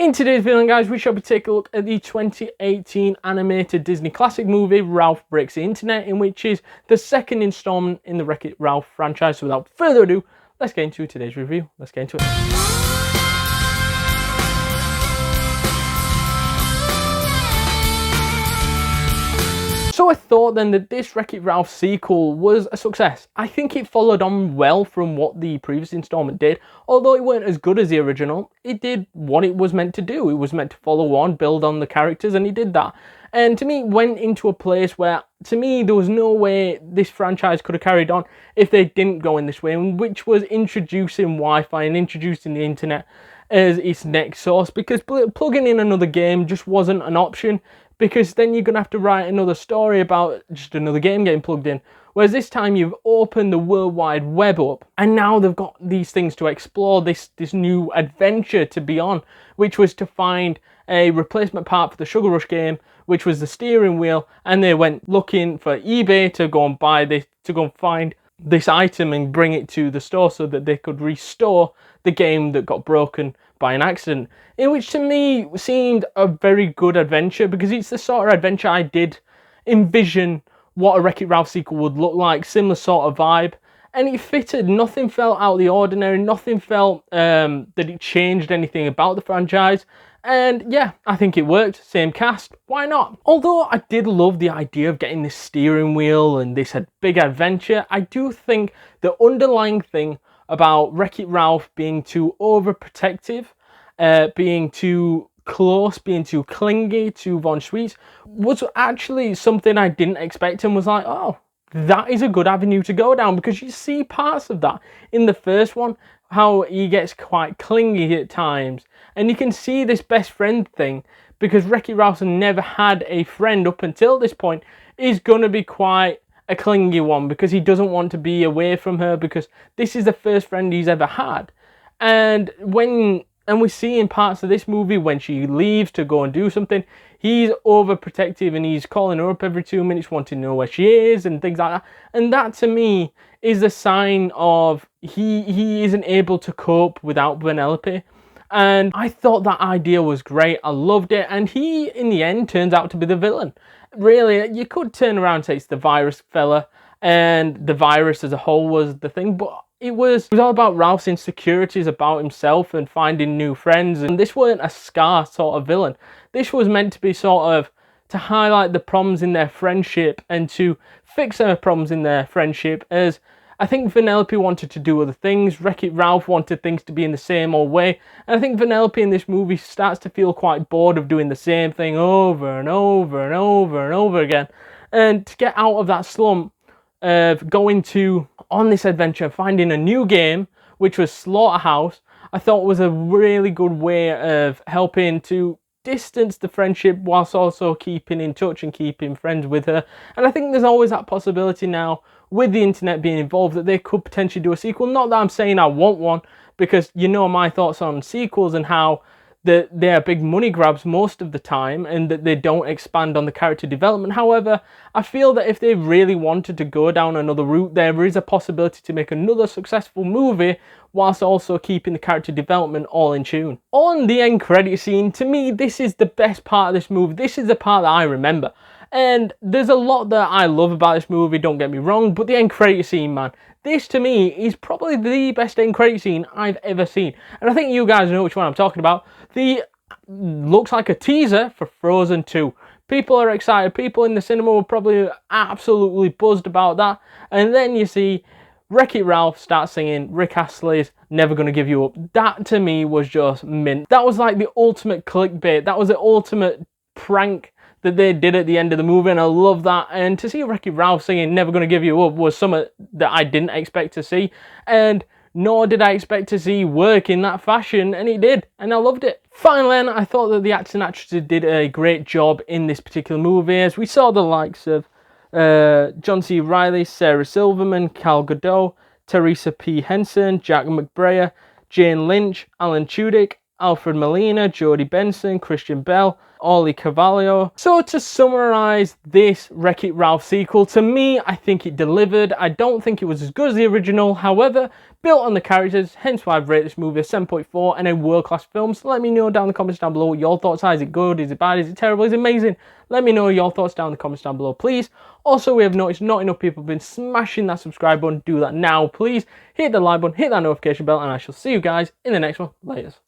In today's video, guys, we shall be taking a look at the 2018 animated Disney classic movie Ralph Breaks the Internet, in which is the second installment in the Wreck-It Ralph franchise. So without further ado, let's get into today's review. Let's get into it. So I thought then that this Wreck-It Ralph sequel was a success. I think it followed on well from what the previous installment did. Although it weren't as good as the original, it did what it was meant to do. It was meant to follow on, build on the characters, and it did that. And to me, it went into a place where, to me, there was no way this franchise could have carried on if they didn't go in this way, which was introducing Wi-Fi and introducing the internet as its next source, because plugging in another game just wasn't an option, because then you're going to have to write another story about just another game getting plugged in. Whereas this time you've opened the World Wide Web up, and now they've got these things to explore, this new adventure to be on, which was to find a replacement part for the Sugar Rush game, which was the steering wheel, and they went looking for eBay to go and buy this, to go and find this item and bring it to the store so that they could restore the game that got broken by an accident, in which to me seemed a very good adventure, because it's the sort of adventure I did envision what a Wreck-It Ralph sequel would look like, similar sort of vibe, and it fitted. Nothing felt out of the ordinary, nothing felt that it changed anything about the franchise, and yeah, I think it worked. Same cast, why not? Although I did love the idea of getting this steering wheel and this big adventure, I do think the underlying thing about Wreck-It Ralph being too overprotective, being too close, being too clingy to Von Schweetz, was actually something I didn't expect, and was like, oh, that is a good avenue to go down, because you see parts of that in the first one, how he gets quite clingy at times, and you can see this best friend thing, because Wreck-It Ralph's never had a friend up until this point, is going to be quite a clingy one, because he doesn't want to be away from her, because this is the first friend he's ever had. And we see in parts of this movie when she leaves to go and do something, he's overprotective and he's calling her up every 2 minutes wanting to know where she is and things like that. And that to me is a sign of he isn't able to cope without Vanellope. And I thought that idea was great. I loved it. And he, in the end, turns out to be the villain. Really, you could turn around and say it's the virus fella, and the virus as a whole was the thing, but it was all about Ralph's insecurities about himself and finding new friends. And this weren't a Scar sort of villain. This was meant to be sort of to highlight the problems in their friendship and to fix their problems in their friendship, as I think Vanellope wanted to do other things. Wreck-It Ralph wanted things to be in the same old way. And I think Vanellope in this movie starts to feel quite bored of doing the same thing over and over and over and over again. And to get out of that slump of going on this adventure, finding a new game, which was Slaughterhouse, I thought was a really good way of helping to distance the friendship whilst also keeping in touch and keeping friends with her. And I think there's always that possibility now, with the internet being involved, that they could potentially do a sequel. Not that I'm saying I want one, because you know my thoughts on sequels and how they are big money grabs most of the time, and that they don't expand on the character development. However, I feel that if they really wanted to go down another route, there is a possibility to make another successful movie whilst also keeping the character development all in tune. On the end credit scene, to me, this is the best part of this movie. This is the part that I remember. And there's a lot that I love about this movie, don't get me wrong, but the end credit scene, man, this to me is probably the best end credit scene I've ever seen. And I think you guys know which one I'm talking about. Looks like a teaser for Frozen 2. People are excited. People in the cinema were probably absolutely buzzed about that. And then you see Wreck-It Ralph start singing Rick Astley's Never Gonna Give You Up. That to me was just mint. That was like the ultimate clickbait. That was the ultimate prank that they did at the end of the movie, and I love that. And to see Wreck-It Ralph singing Never Gonna Give You Up was something that I didn't expect to see, and nor did I expect to see work in that fashion, and it did, and I loved it. Finally, I thought that the actors and actresses did a great job in this particular movie, as we saw the likes of John C Reilly, Sarah Silverman, Gadot, Taraji P Henson, Jack McBrayer, Jane Lynch, Alan Tudyk, Alfred Molina, Jodie Benson, Kristen Bell, Auliʻi Cravalho. So to summarise this Wreck-It Ralph sequel, to me, I think it delivered. I don't think it was as good as the original, however, built on the characters, hence why I've rated this movie a 7.4 and a world-class film. So let me know down in the comments down below what your thoughts are. Is it good? Is it bad? Is it terrible? Is it amazing? Let me know your thoughts down in the comments down below, please. Also, we have noticed not enough people have been smashing that subscribe button. Do that now, please. Hit the like button, hit that notification bell, and I shall see you guys in the next one. Laters.